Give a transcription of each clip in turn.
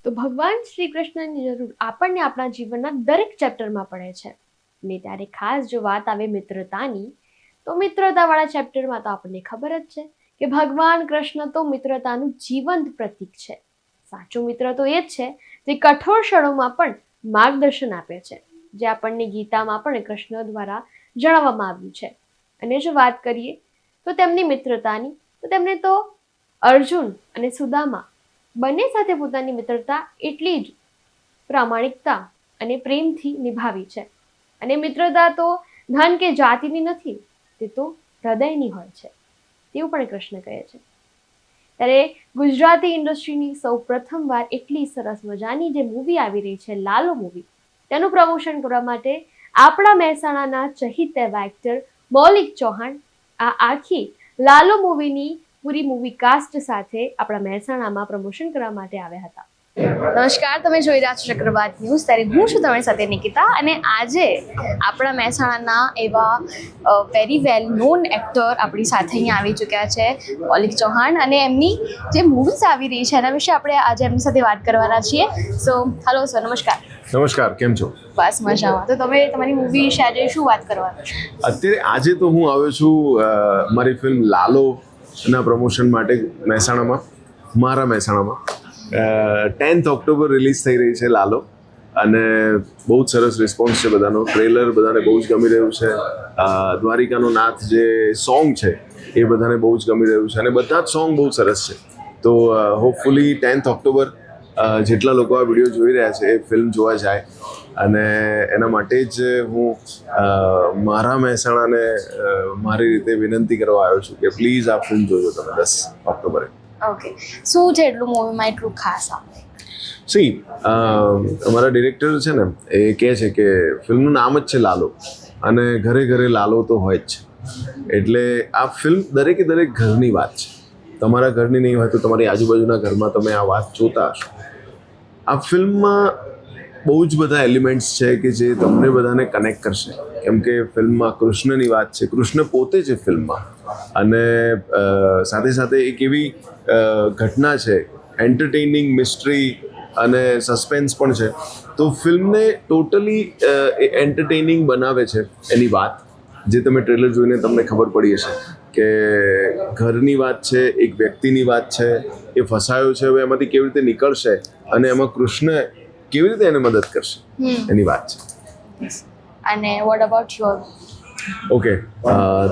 તો ભગવાન શ્રી કૃષ્ણની જરૂર આપણને આપણા જીવનના દરેક ચેપ્ટરમાં પડે છે. ને ત્યારે ખાસ જો વાત આવે મિત્રતાની, તો મિત્રતાવાળા ચેપ્ટરમાં તો આપણને ખબર જ છે કે ભગવાન કૃષ્ણ તો મિત્રતાનું જીવંત પ્રતીક છે. સાચો મિત્ર તો એ જ છે જે કઠોર ક્ષણોમાં પણ માર્ગદર્શન આપે છે, જે આપણને ગીતામાં પણ કૃષ્ણ દ્વારા જણાવવામાં આવ્યું છે. અને જો વાત કરીએ તો તેમની મિત્રતાની, તો તેમને તો અર્જુન અને સુદામા બંને સાથે પોતાની મિત્રતા એટલી જ પ્રામાણિકતા અને પ્રેમથી નિભાવી છે. અને મિત્રતા તો ધન કે જાતિની નથી, તે તો હૃદયની હોય છે, તેવું પણ કૃષ્ણ કહે છે. ત્યારે ગુજરાતી ઇન્ડસ્ટ્રીની સૌ પ્રથમવાર એટલી સરસ મજાની જે મૂવી આવી રહી છે, લાલો મૂવી, તેનું પ્રમોશન કરવા માટે આપણા મહેસાણાના ચહિત એવા એક્ટર મૌલિક ચૌહાણ આ આખી લાલો મૂવીની પૂરી મૂવી કાસ્ટ સાથે આપણા મહેસાણામાં પ્રમોશન કરવા માટે આવ્યા હતા. નમસ્કાર, તમે જોઈ રહ્યા છો ચક્રવાત ન્યૂઝ. ત્યારે હું છું તમારી સાથે નિકિતા, અને આજે આપણા મહેસાણાના એવા વેરી વેલ નોન એક્ટર આપણી સાથે અહીંયા આવી ચૂક્યા છે, મૌલિક ચૌહાણ, અને એમની જે મૂવીઝ આવી રહી છે એના વિશે આપણે આજે એમની સાથે વાત કરવાના છીએ. સો હલો સર, નમસ્કાર. નમસ્કાર, કેમ છો? બસ મજામાં. તો તમે તમારી મૂવી વિશે આજે શું વાત કરવાના છો? અત્યારે આજે તો હું આવ્યો છું મારી ફિલ્મ લાલો ના પ્રમોશન માટે મહેસાણામાં, મારા મહેસાણામાં. 10th ઓક્ટોબર રિલીઝ થઈ રહી છે લાલો, અને બહુ જ સરસ રિસ્પોન્સ છે બધાનો. ટ્રેલર બધાને બહુ જ ગમી રહ્યું છે. દ્વારિકાનો નાથ જે સોંગ છે એ બધાને બહુ જ ગમી રહ્યું છે, અને બધા જ સોંગ બહુ સરસ છે. તો હોપફુલી 10th ઓક્ટોબર જેટલા લોકો આ વિડીયો જોઈ રહ્યા છે એ ફિલ્મ જોવા જાય, અને એના માટે જ હું મારા મહેસાણાને મારી રીતે વિનંતી કરવા આવ્યો છું કે પ્લીઝ આ ફિલ્મ જોજો તમે 10 ઓક્ટોબરે. ઓકે, શું છે એટલું મૂવીમાં એટલું ખાસ આવે? સી, અમારા ડિરેક્ટર છે ને એ કહે છે કે ફિલ્મનું નામ જ છે લાલો, અને ઘરે ઘરે લાલો તો હોય જ છે. એટલે આ ફિલ્મ દરેકે દરેક ઘરની વાત છે. તમારા ઘરની નહીં હોય તો તમારી આજુબાજુના ઘરમાં તમે આ વાત જોતા હશો. આ ફિલ્મમાં બહુ જ બધા એલિમેન્ટ્સ છે કે જે તમને બધાને કનેક્ટ કરશે, કેમ કે ફિલ્મમાં કૃષ્ણની વાત છે, કૃષ્ણ પોતે છે ફિલ્મમાં, અને સાથે સાથે એક એવી ઘટના છે, એન્ટરટેઇનિંગ, મિસ્ટ્રી અને સસ્પેન્સ પણ છે. તો ફિલ્મને ટોટલી એન્ટરટેઇનિંગ બનાવે છે એની વાત, જે તમે ટ્રેલર જોઈને તમને ખબર પડી હશે કે ઘરની વાત છે, એક વ્યક્તિની વાત છે, એ ફસાયો છે, હવે એમાંથી કેવી રીતે નીકળશે અને એમાં કૃષ્ણ કેવી રીતે એને મદદ કરશે એની વાત છે. અને વોટ અબાઉટ યોર? ઓકે,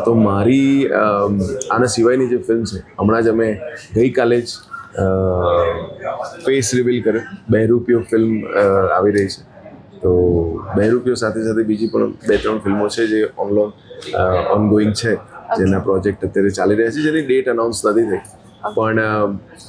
તો મારી આના સિવાયની જે ફિલ્મ છે, હમણાં જ અમે ગઈકાલે જ ફેસ રિવીલ કર્યો. બહેરૂપિયો ફિલ્મ આવી રહી છે. તો બહેરૂપિયો સાથે સાથે બીજી પણ 2-3 ફિલ્મો છે જે ઓનગોઈંગ છે, જેના પ્રોજેક્ટ અત્યારે ચાલી રહ્યા છે, જેની ડેટ અનાઉન્સ નથી થઈ. પણ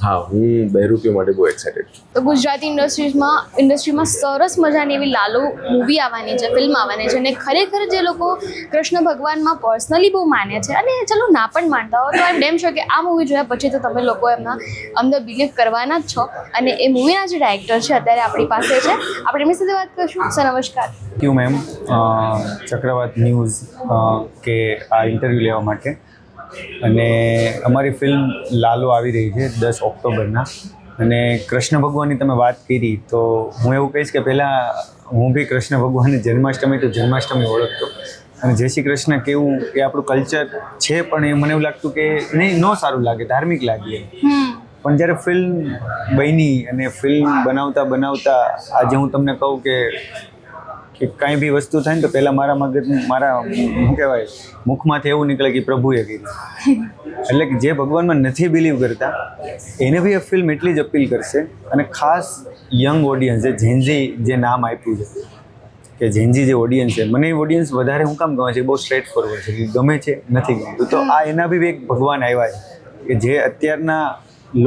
હા, હું બહેરૂપિયો માટે બહુ એક્સાઇટેડ છું. તો ગુજરાતી ઇન્ડસ્ટ્રીમાં સરસ મજાની એવી લાલો મૂવી આવવાની છે, ફિલ્મ આવવાની છે, અને ખરેખર જે લોકો કૃષ્ણ ભગવાનમાં પર્સનલી બહુ માને છે, અને ચલો ના પણ માનતા હોય, તો એમ ડેમ છો કે આ મૂવી જોયા પછી તો તમે લોકો એમના અંદર બિલીવ કરવાના જ છો. અને એ મૂવીના જે ડાયરેક્ટર છે અત્યારે આપણી પાસે છે, આપણે એમની સાથે વાત કરીશું. સર નમસ્કાર. થેન્ક યુ મેમ, ચક્રવાત ન્યૂઝ કે આ ઇન્ટરવ્યૂ લેવા માટે. અને અમારી ફિલ્મ લાલો આવી રહી છે 10 ઓક્ટોબરના, અને કૃષ્ણ ભગવાનની તમે વાત કરી તો હું એવું કહીશ કે પહેલાં હું બી કૃષ્ણ ભગવાનની જન્માષ્ટમી ઓળખતો, અને જય શ્રી કૃષ્ણ કેવું એ આપણું કલ્ચર છે, પણ એ મને એવું લાગતું કે નહીં, ન સારું લાગે, ધાર્મિક લાગે. પણ જ્યારે ફિલ્મ બની અને ફિલ્મ બનાવતા આજે હું તમને કહું કે કાંઈ બી વસ્તુ થાય ને તો પહેલાં મારા શું કહેવાય, મુખમાંથી એવું નીકળે કે પ્રભુએ કીધું. એટલે કે જે ભગવાનમાં નથી બિલીવ કરતા એને બી આ ફિલ્મ એટલી જ અપીલ કરશે. અને ખાસ યંગ ઓડિયન્સ, જે ઝેન્ઝી જે નામ આપ્યું છે કે ઝેન્ઝી જે ઓડિયન્સ છે, મને એ ઓડિયન્સ વધારે હું કામ ગમે છે, બહુ સ્ટ્રેટ ફોરવર્ડ છે, કે ગમે છે નથી ગમતું. તો આ એના બી એક ભગવાન આવ્યા છે કે જે અત્યારના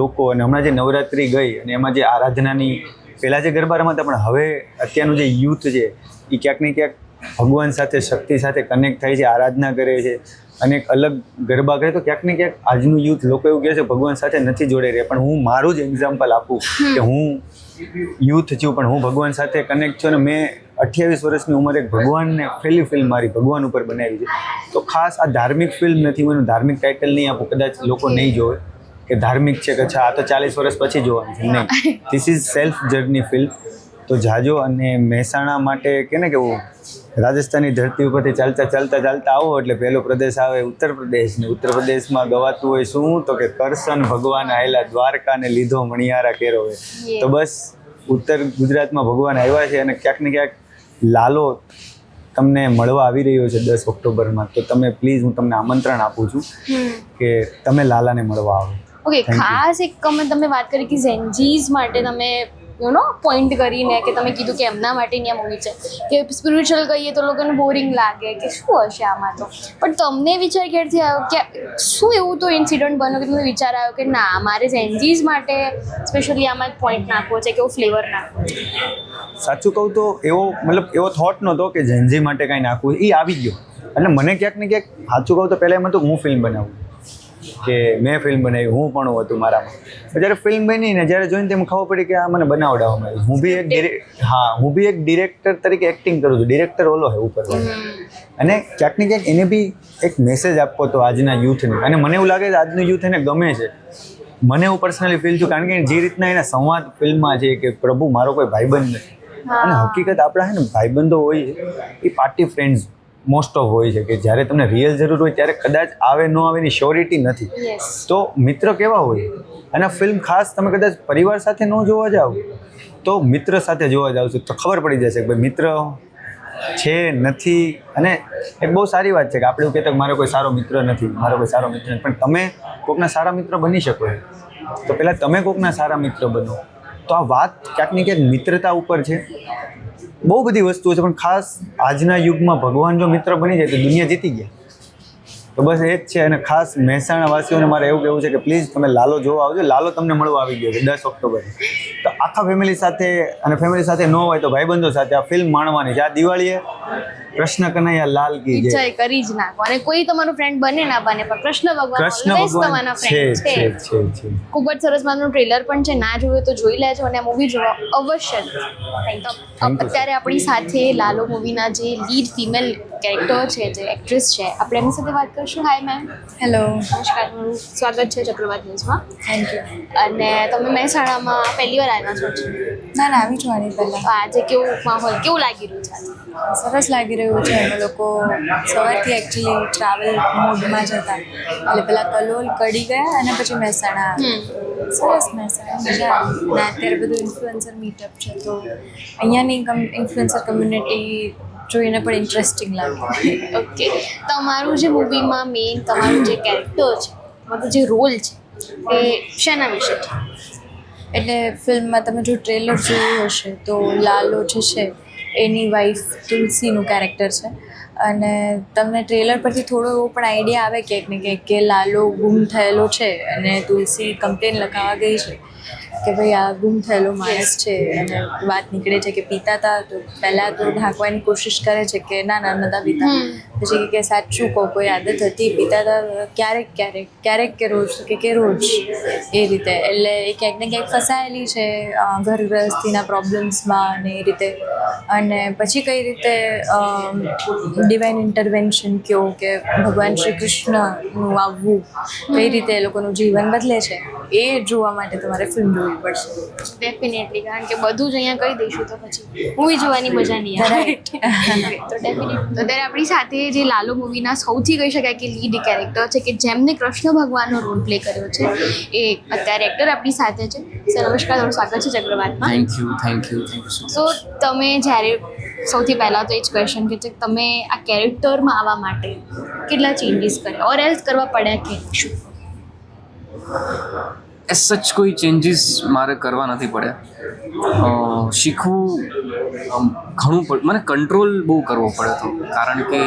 લોકો, અને હમણાં જે નવરાત્રિ ગઈ અને એમાં જે આરાધનાની, પહેલાં જે ગરબા રમતા, પણ હવે અત્યારનું જે યુથ છે એ ક્યાંક ને ક્યાંક ભગવાન સાથે, શક્તિ સાથે કનેક્ટ થાય છે, આરાધના કરે છે, અને એક અલગ ગરબા કરે. તો ક્યાંક ને ક્યાંક આજનું યુથ, લોકો એવું કહે છે ભગવાન સાથે નથી જોડાઈ રહ્યા, પણ હું મારું જ એક્ઝામ્પલ આપું કે હું યુથ છું પણ હું ભગવાન સાથે કનેક્ટ છું, અને મેં 28 વર્ષની ઉંમરે ભગવાનને પહેલી ફિલ્મ મારી ભગવાન ઉપર બનાવી છે. તો ખાસ આ ધાર્મિક ફિલ્મ નથી, હું એનું ધાર્મિક ટાઇટલ નહીં આપું, કદાચ લોકો નહીં જોવે, કે ધાર્મિક છે કે અચ્છા આ તો 40 વર્ષ પછી જોવાનું છે, નહીં. This is self journey film. તો જાજો. અને મહેસાણા માટે કે ને કેવું રાજસ્થાનની ધરતી ઉપરથી ચાલતા આવો એટલે પહેલો પ્રદેશ આવે ઉત્તર પ્રદેશ. ને ઉત્તર પ્રદેશમાં ગવાતું હોય શું તો કે કરશન ભગવાન આયેલા દ્વારકાને લીધો મણિયારા કેરો હોય. તો બસ ઉત્તર ગુજરાતમાં ભગવાન આવ્યા છે અને ક્યાંક ને ક્યાંક લાલો તમને મળવા આવી રહ્યો છે 10 ઓક્ટોબરમાં. તો તમે પ્લીઝ હું તમને આમંત્રણ આપું છું કે તમે લાલાને મળવા આવો. ઓકે, ખાસ એક તમે વાત કરી કે ઝેન્જીઝ માટે તમે પોઈન્ટ કરીને કે તમે કીધું કે એમના માટેની આ મૂવી છે કે સ્પિરિચ્યુઅલ કહીએ તો લોકોને બોરિંગ લાગે કે શું હશે આમાં. તો પણ તમને વિચાર ક્યારથી આવ્યો કે શું એવું તો ઇન્સિડન્ટ બન્યો કે તમને વિચાર આવ્યો કે ના મારે ઝેન્જીઝ માટે સ્પેશિયલી આમાં એક પોઈન્ટ નાખવો છે કે એવો ફ્લેવર નાખવો છે? સાચું કહું તો એવો થોટ નહોતો કે જેન્ઝી માટે કાંઈ નાખવું, એ આવી ગયો. એટલે મને ક્યાંક ને ક્યાંક સાચું કહું તો પહેલાં એમ હતું હું ફિલ્મ બનાવું, કે મેં ફિલ્મ બનાવી, હું પણ હતું મારામાં. જ્યારે ફિલ્મ બની ને જ્યારે જોઈને તેમ ખબર પડી કે આ મને બનાવડાવવામાં આવી. હું બી એક ડિરેક્ટર તરીકે એક્ટિંગ કરું છું. ડિરેક્ટર ઓલો હે ઉપર, અને ક્યાંક ને ક્યાંક એને બી એક મેસેજ આપવો હતો આજના યુથને. અને મને એવું લાગે છે આજનું યુથ એને ગમે છે. મને એવું પર્સનલી ફીલ થયું, કારણ કે જે રીતના એના સંવાદ ફિલ્મમાં છે કે પ્રભુ મારો કોઈ ભાઈબંધ નથી. અને હકીકત આપણા છે ને ભાઈબંધો હોય છે એ પાર્ટી ફ્રેન્ડ્સ મોસ્ટ ઓફ હોય છે, કે જ્યારે તમને રિયલ જરૂર હોય ત્યારે કદાચ આવે ન આવે એની શ્યોરિટી નથી. તો મિત્ર કેવા હોય, અને ફિલ્મ ખાસ તમે કદાચ પરિવાર સાથે ન જોવા જાઓ તો મિત્ર સાથે જોવા જાવ છો તો ખબર પડી જશે કે ભાઈ મિત્ર છે નથી. અને એક બહુ સારી વાત છે કે આપણે એવું કહેતા કે મારો કોઈ સારો મિત્ર નથી, પણ તમે કોઈકના સારા મિત્ર બની શકો. તો પહેલાં તમે કોઈકના સારા મિત્ર બનો. તો આ વાત ક્યાંક ને ક્યાંક મિત્રતા ઉપર છે. બહુ બધી વસ્તુઓ છે, પણ ખાસ આજના યુગમાં ભગવાન જો મિત્ર બની જાય તો દુનિયા જીતી ગયા. તો બસ એ જ છે. અને ખાસ મહેસાણા વાસીઓને મારે એવું કહેવું છે કે પ્લીઝ તમે લાલો જોવા આવજો. લાલો તમને મળવા આવી ગયો છે 10 ઓક્ટોબર. તો આખા ફેમિલી સાથે, અને ફેમિલી સાથે ન હોય તો ભાઈબંધો સાથે આ ફિલ્મ માણવાની છે. આ દિવાળીએ કૃષ્ણ કનૈયા લાલ કી જય. ઈચ્છા કરી જ નાખો. અને કોઈ તમારું ફ્રેન્ડ બને ના બને પણ કૃષ્ણ ભગવાન છે. ખૂબ જ સરસ માનું ટ્રેલર પણ છે. ના જોયું તો જોઈ લેજો અને આ મૂવી જોવા અવશ્ય. અત્યારે આપણી સાથે લાલો મૂવીના જે લીડ ફિમેલ કેરેક્ટર છે, જે એક્ટ્રેસ છે, આપણે એમની સાથે વાત કરીશું. હાય મેમ. હેલો, નમસ્કાર, મારું સ્વાગત છે ચક્રવાત ન્યૂઝમાં. Thank you. અને તમે મહેસાણામાં પહેલી વાર આવ્યા છો? ના આવી છું આની પહેલાં. તો આજે કેવું માહોલ, કેવું લાગી રહ્યું છે? સરસ લાગી રહ્યું છે. અમે લોકો સવારથી એકચ્યુઅલી ટ્રાવેલ મોડમાં જ હતા, એટલે પહેલાં કલોલ કડી ગયા અને પછી મહેસાણા. સરસ મહેસાણા મજા આવી. અને અત્યારે બધું ઇન્ફ્લુએન્સર મીટઅપ છે, તો અહીંયાની ઇન્ફ્લુએન્સર કમ્યુનિટી જોઈને પણ ઇન્ટરેસ્ટિંગ લાગે. ઓકે, તમારું જે મૂવીમાં મેઇન તમારું જે કેરેક્ટર છે, મતલબ જે રોલ છે, એ શેના વિશે છે? એટલે ફિલ્મમાં તમે જો ટ્રેલર જોયું હશે તો લાલો જે છે એની વાઈફ તુલસીનું કેરેક્ટર છે. અને તમને ટ્રેલર પરથી થોડો એવો પણ આઈડિયા આવે ક્યાંક ને ક્યાંક કે લાલો ગુમ થયેલો છે અને તુલસી કમ્પ્લેન લખાવા ગઈ છે કે ભાઈ આ ગુમ થયેલો માણસ છે. અને વાત નીકળે છે કે પીતા હતા, તો પહેલાં તો ઢાંકવાની કોશિશ કરે છે કે ના નતા પીતા. પછી કે સાચું કહો કોઈ આદત હતી, પીતા હતા ક્યારેક કે રોજ, કે રોજ એ રીતે. એટલે એ ક્યાંક ને ક્યાંક ફસાયેલી છે ઘર ગૃહસ્થીના પ્રોબ્લેમ્સમાં અને એ રીતે. અને પછી કઈ રીતે ડિવાઇન ઇન્ટરવેન્શન કહો કે ભગવાન શ્રી કૃષ્ણનું આવવું, કઈ રીતે એ લોકોનું જીવન બદલે છે, એ જોવા માટે તમારે ફિલ્મ જોવી પડશે. ડેફિનેટલી, કારણ કે બધું જ અહીંયા કહી દઈશું તો પછી મૂવી જોવાની મજા નહીં આવે. તો ડેફિનેટલી અત્યારે આપણી સાથે જે લાલો મૂવીના સૌથી કહી શકાય કે લીડ કેરેક્ટર છે, કે જેમને કૃષ્ણ ભગવાનનો રોલ પ્લે કર્યો છે, એ અત્યારે એક્ટર આપણી સાથે છે. સર નમસ્કાર, તમારું સ્વાગત છે ચક્રવાતમાં. થેન્ક યુ સો તમે જ્યારે સૌથી પહેલાં તો એ જ ક્વેશ્ચન કે તમે આ કેરેક્ટરમાં આવવા માટે કેટલા ચેન્જીસ કર્યા, ઓર એલ્સ કરવા પડ્યા કે શું? એઝ સચ કોઈ ચેન્જીસ મારે કરવા નથી પડ્યા. શીખવું ઘણું મને કંટ્રોલ બહુ કરવો પડે તો, કારણ કે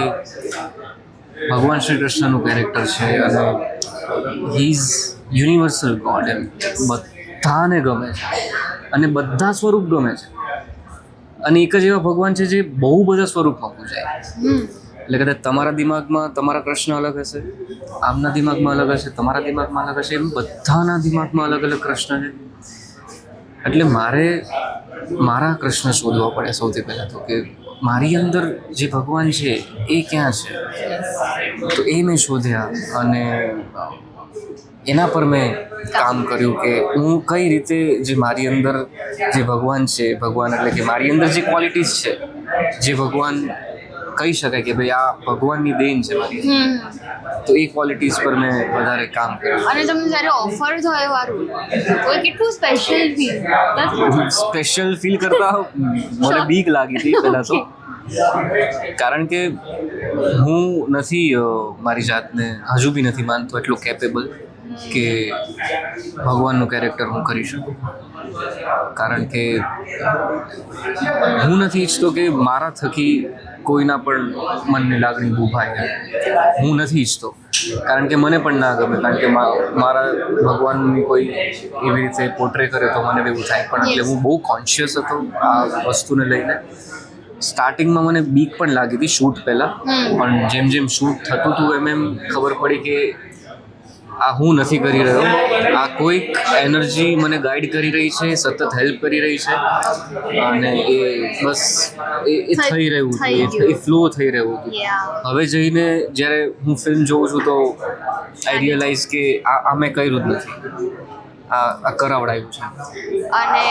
ભગવાન શ્રી કૃષ્ણનું કેરેક્ટર છે અને હી ઇઝ યુનિવર્સલ ગોડ. એમ બધાને ગમે છે અને બધા સ્વરૂપ ગમે છે. અને એક જ એવા ભગવાન છે જે બહુ બધા સ્વરૂપમાં પૂજાય. એટલે કદાચ તમારા દિમાગમાં તમારા કૃષ્ણ અલગ હશે, આમના દિમાગમાં અલગ હશે, તમારા દિમાગમાં અલગ હશે, એમ બધાના દિમાગમાં અલગ અલગ કૃષ્ણ છે. એટલે મારે મારા કૃષ્ણ શોધવા પડે સૌથી પહેલાં તો, કે મારી અંદર જે ભગવાન છે એ ક્યાં છે. તો એ મેં શોધ્યા અને એના પર મેં કામ કર્યું કે હું કઈ રીતે જે મારી અંદર જે ભગવાન છે, ભગવાન એટલે કે મારી અંદર જે ક્વોલિટીઝ છે, જે ભગવાન કહી શકાય કે ભાઈ આ ભગવાનની દેન છે મારી, તો એ ક્વોલિટીઝ પર મેં વધારે કામ કર્યું. અને તમને જ્યારે ઓફર થયો વારું તો એ કેટલું સ્પેશિયલ ફીલ સ્પેશિયલ ફીલ કરતા મને બીક લાગી હતી પહેલાં તો, કારણ કે હું નથી મારી જાતને હજુ બી નથી માનતો એટલું કેપેબલ કે ભગવાનનું કેરેક્ટર હું કરી શકું. કારણ કે હું નથી ઈચ્છતો કે મારા થકી કોઈના પણ મનની લાગણી દુભાય. હું નથી ઈચ્છતો, કારણ કે મને પણ ના ગમે, કારણ કે મારા ભગવાનની કોઈ એવી રીતે પોર્ટ્રે કરે તો મને એવું થાય. પણ એટલે હું બહુ કોન્શિયસ હતો આ વસ્તુને લઈને. સ્ટાર્ટિંગમાં મને બીક પણ લાગી હતી શૂટ પહેલાં, પણ જેમ જેમ શૂટ થતું હતું એમ ખબર પડી કે આ હું નથી કરી રહ્યો, આ કોઈક એનર્જી મને ગાઈડ કરી રહી છે, સતત હેલ્પ કરી રહી છે, અને એ બસ એ થઈ રહ્યું હતું, એ ફ્લો થઈ રહ્યું હતું. હવે જઈને જ્યારે હું ફિલ્મ જોઉં છું તો આઈ રિયલાઇઝ કે આ મેં કર્યું જ નથી, આ કરાવડાયું છે. અને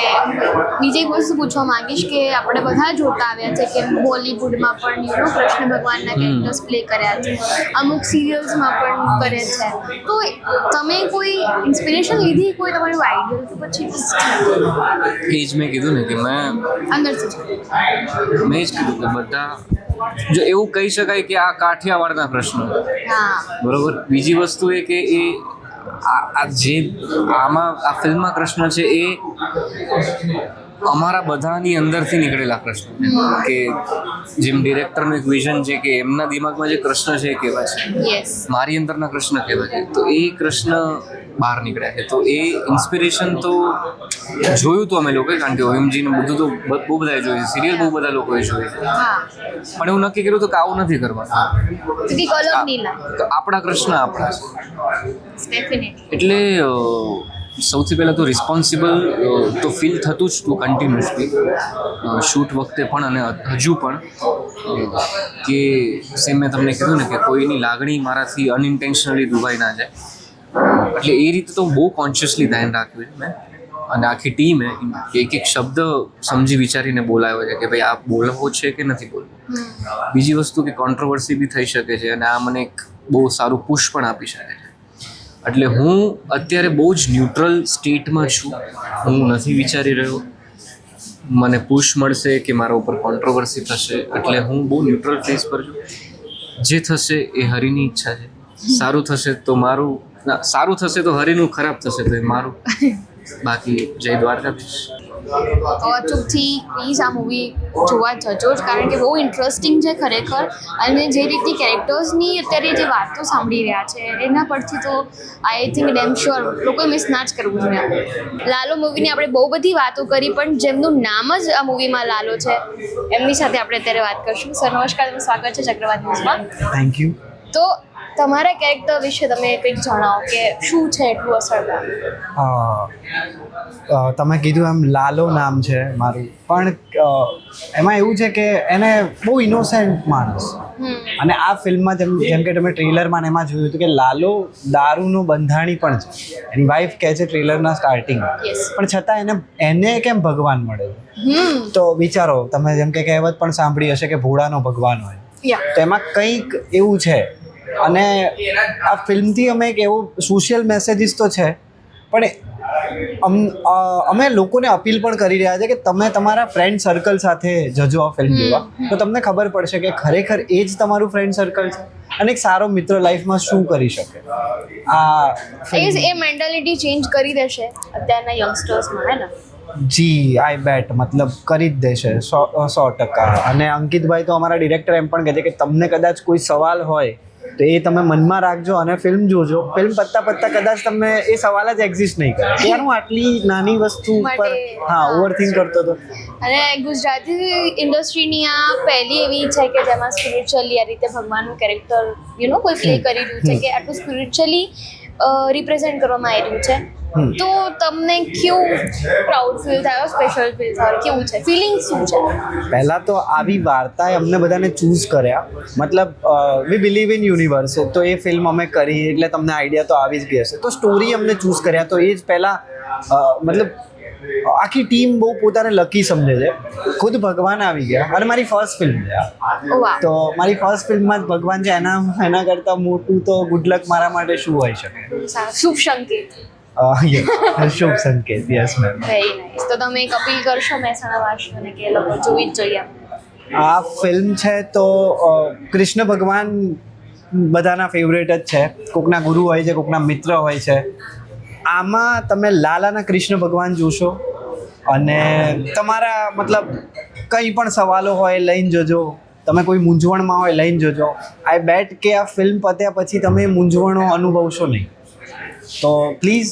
બીજી એક વસ્તુ પૂછવા માંગીશ કે આપણે બધા જોતા આવ્યા છે કે બોલિવૂડમાં પણ કૃષ્ણ ભગવાનના કેરેક્ટર્સ પ્લે કર્યા છે, અમુક સિરિયલ્સમાં પણ કરે છે, તો તમે કોઈ ઇન્સ્પિરેશન લીધી, કોઈ તમારું આઈડિયલ કે પછી એ જ મેં કીધું ને કે મેં અંદરથી જ કીધું કે બધા જો એવું કહી શકાય કે આ કાઠિયાવાડના પ્રશ્નો, બરોબર. બીજી વસ્તુ એ કે આ જે આમાં આ ફિલ્મમાં કૃષ્ણ છે એ અમારા બધાની અંદરથી નીકળેલા કૃષ્ણ છે. કે જેમ ડિરેક્ટરનું એક વિઝન છે કે એમના દિમાગમાં જે કૃષ્ણ છે એ કેવા છે, મારી અંદરના કૃષ્ણ કેવા છે, તો એ કૃષ્ણ બહાર નીકળ્યા છે. તો એ ઇન્સ્પિરેશન તો જોયું તો અમે લોકોએ, કારણ કે OMG ને બધું તો બહુ બધાએ જોયું, સિરિયલ બહુ બધા લોકોએ જોઈ, પણ એવું નક્કી કર્યું હતું કે આવું નથી કરવાનું, આપણા કૃષ્ણ આપણા છે. એટલે સૌથી પહેલાં તો રિસ્પોન્સિબલ તો ફીલ થતું જ હતું કન્ટિન્યુઅસલી શૂટ વખતે પણ અને હજુ પણ, કે સેમ મેં તમને કીધું ને કે કોઈની લાગણી મારાથી અનઇન્ટેન્શનલી દુભાઈ ના જાય. એટલે એ રીતે તો બહુ કોન્શિયસલી ધ્યાન રાખ્યું છે મેં, અને આખી ટીમે એક એક શબ્દ સમજી વિચારીને બોલાવ્યો છે કે ભાઈ આ બોલવો છે કે નથી બોલવો. બીજી વસ્તુ કે કોન્ટ્રોવર્સી બી થઈ શકે છે, અને આ મને એક બહુ સારું પુશ પણ આપી શકે છે. એટલે હું અત્યારે બહુ જ ન્યુટ્રલ સ્ટેટમાં છું. હું નથી વિચારી રહ્યો મને પુશ મળશે કે મારા ઉપર કોન્ટ્રોવર્સી થશે, એટલે હું બહુ ન્યુટ્રલ ફેઝ પર છું. જે થશે એ હરિની ઈચ્છા છે. સારું થશે તો મારું, સારું થશે તો હરિનું, ખરાબ થશે તો એ મારું. બાકી જય દ્વારકાધીશ. અચૂકથી પ્લીઝ આ મૂવી જોવા જજો જ, કારણ કે બહુ ઇન્ટરેસ્ટિંગ છે ખરેખર. અને જે રીતે કેરેક્ટર્સની અત્યારે જે વાતો સાંભળી રહ્યા છે એના પરથી તો આઈ થિંક ડેમ શ્યોર લોકોએ મિસ ના જ કરવું જોઈએ. લાલો મૂવીની આપણે બહુ બધી વાતો કરી, પણ જેમનું નામ જ આ મૂવીમાં લાલો છે એમની સાથે આપણે અત્યારે વાત કરશું. સર નમસ્કાર, તમારું સ્વાગત છે ચક્રવાત ન્યૂઝમાં. Thank you. તો તમારા કેરેક્ટર વિશે તમે કંઈક જણાવો કે શું છે એટલું અસરદાર. તમે કીધું એમ લાલો નામ છે મારું, પણ એમાં એવું છે કે એને બહુ ઇનોસેન્ટ માણસ, અને આ ફિલ્મમાં જેમ કે તમે ટ્રેલરમાં એમાં જોયું હતું કે લાલો દારૂનો બંધાણી પણ છે. એની વાઈફ કહે છે ટ્રેલરના સ્ટાર્ટિંગમાં, પણ છતાં એને કેમ ભગવાન મળે છે? તો વિચારો તમે, જેમ કે કહેવત પણ સાંભળી હશે કે ભોળાનો ભગવાન હોય, તો એમાં કંઈક એવું છે. અને આ ફિલ્મથી અમે એક એવો સોશિયલ મેસેજીસ તો છે, પણ અમે લોકોને અપીલ પણ કરી રહ્યા છે કે તમે તમારા ફ્રેન્ડ સર્કલ સાથે જજો આ ફિલ્મ જોવા, તો તમને ખબર પડશે કે ખરેખર એ જ તમારું ફ્રેન્ડ સર્કલ છે, અને એક સારો મિત્ર લાઈફમાં શું કરી શકે. એ મેન્ટાલિટી ચેન્જ કરી દેશે અત્યારના યંગસ્ટર્સમાં, હે ને? જી, આઈ બેટ, મતલબ કરી જ દેશે 100%. અને અંકિતભાઈ તો અમારા ડિરેક્ટર એમ પણ કહે છે કે તમને કદાચ કોઈ સવાલ હોય તો એ તમે મનમાં રાખજો અને ફિલ્મ જોજો. ફિલ્મ પત્તા કદાચ તમને એ સવાલ જ એક્ઝિસ્ટ નહીં કરે કે યાર હું આટલી નાની વસ્તુ પર ઓવરથિંક કરતો હતો. અને ગુજરાતી ઇન્ડસ્ટ્રીની આ પહેલી એવી છે કે જેમાં સ્પિરિચ્યુઅલી આ રીતે ભગવાનનું કેરેક્ટર કોઈ પ્લે કરી રહ્યું છે, કે આટલું સ્પિરિચ્યુઅલી રિપ્રેઝેન્ટ કરવામાં આવી રહ્યું છે. તો તમને કેવું પ્રાઉડ ફીલ થયો, સ્પેશિયલ ફીલ થયો, કેવું છે, ફિલિંગ શું છે? પહેલાં તો આવી વાર્તાએ અમને બધાને ચૂઝ કર્યા, મતલબ વી બિલીવ ઇન યુનિવર્સ, તો એ ફિલ્મ અમે કરી એટલે તમને આઈડિયા તો આવી જ ગઈ હશે. તો સ્ટોરી અમને ચૂઝ કર્યા, તો એ જ પહેલાં મતલબ આખી ટીમ બહુ પોતાને લકી સમજે છે. ખુદ ભગવાન આવી ગયા અને મારી ફર્સ્ટ ફિલ્મ છે આ. વાહ. તો મારી ફર્સ્ટ ફિલ્મમાં જ ભગવાન છે, એના કરતાં મોટું તો ગુડ લક મારા માટે શું હોઈ શકે. શુભ સંકેત. શુભ સંકેત. Yes ma'am. Very nice. તો તમે એક અપીલ કરશો મહેસાણા વાસીઓને કે એ લોકો જોવી જ જોઈએ? આ ફિલ્મ છે તો કૃષ્ણ ભગવાન બધાના ફેવરેટ જ છે. કોકના ગુરુ હોય છે, કોકના મિત્ર હોય છે. આમાં તમે લાલાના કૃષ્ણ ભગવાન જોશો અને તમારા મતલબ કંઈ પણ સવાલો હોય લઈને જોજો. તમે કોઈ મૂંઝવણમાં હોય લઈને જોજો. આઈ બેટ કે આ ફિલ્મ પત્યા પછી તમે મૂંઝવણો અનુભવશો નહીં. તો પ્લીઝ,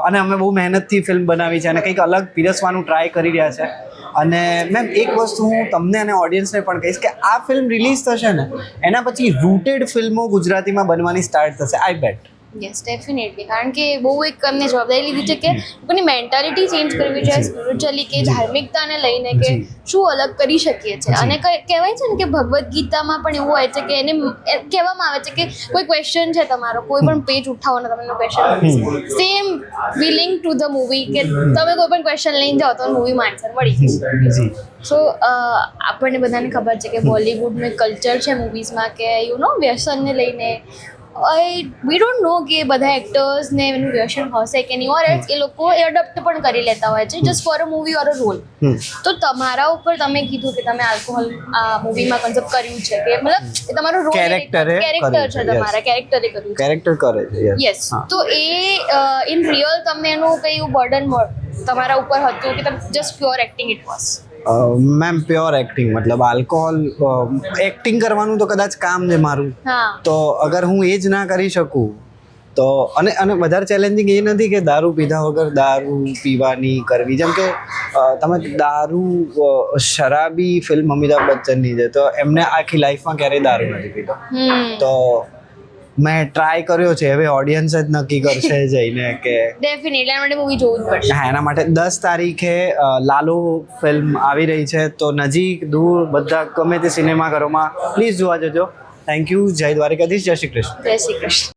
અને અમે બહુ મહેનતથી ફિલ્મ બનાવી છે અને કંઈક અલગ પીરસવાનું ટ્રાય કરી રહ્યા છે. અને મેમ એક વસ્તુ હું તમને અને ઓડિયન્સને પણ કહીશ કે આ ફિલ્મ રિલીઝ થશે ને એના પછી રૂટેડ ફિલ્મો ગુજરાતીમાં બનવાની સ્ટાર્ટ થશે. I bet. Yes, definitely. કારણ કે બહુ એક અમને જવાબદારી લીધી છે કે લોકોની મેન્ટાલિટી ચેન્જ કરવી જોઈએ, સ્પિરિચ્યુઅલી કે ધાર્મિકતાને લઈને કે શું અલગ કરી શકીએ છીએ. અને કહેવાય છે ને કે ભગવદ્ ગીતામાં પણ એવું હોય છે કે એને કહેવામાં આવે છે કે કોઈ ક્વેશ્ચન છે તમારો, કોઈ પણ પેજ ઉઠાવો ને તમને question, same willing to the movie કે તમે કોઈ પણ ક્વેશ્ચન લઈને જાઓ તો મૂવીમાં આન્સર મળી જશે. સો આપણને બધાને ખબર છે કે બોલિવૂડનું એક કલ્ચર છે મૂવીઝમાં કે વ્યસનને લઈને વી ડોન્ટ નો કે બધા એક્ટર્સને એનું વ્યસન હશે કે નહીં, ઓર એ લોકો એડપ્ટ પણ કરી લેતા હોય છે just for a movie or a role. તો તમારા ઉપર તમે કીધું કે તમે આલ્કોહોલ આ મૂવીમાં કન્સેપ્ટ કર્યું છે કે મતલબ એ તમારો રોલ કેરેક્ટર છે, તમારા કેરેક્ટરે કર્યું છે. કેરેક્ટર કરે છે. યસ. તો એ ઇન રિયલ તમને એનું કયું બર્ડન તમારા ઉપર હતું કે તમે just pure acting it was? Ma'am pure acting, મતલબ આલ્કોહોલ એક્ટિંગ કરવાનું તો કદાચ કામ છે મારું. તો અગર હું એ જ ના કરી શકું તો અને વધારે ચેલેન્જિંગ એ નથી કે દારૂ પીધા વગર દારૂ પીવાની કરવી. જેમ કે તમે દારૂ શરાબી ફિલ્મ અમિતાભ બચ્ચનની છે તો એમને આખી લાઈફમાં ક્યારેય દારૂ નથી પીધો. તો મેં ટ્રાય કર્યો છે, હવે ઓડિયન્સ જ નક્કી કરશે જઈને કે ડેફિનેટલી એના માટે મૂવી જોવું જ પડશે. હા, એના માટે 10 તારીખે લાલો ફિલ્મ આવી રહી છે, તો નજીક દૂર બધા ગમે તે સિનેમાઘરોમાં પ્લીઝ જોવા જજો. Thank you. જય દ્વારકાધીશ. જય શ્રી કૃષ્ણ. જય શ્રી કૃષ્ણ.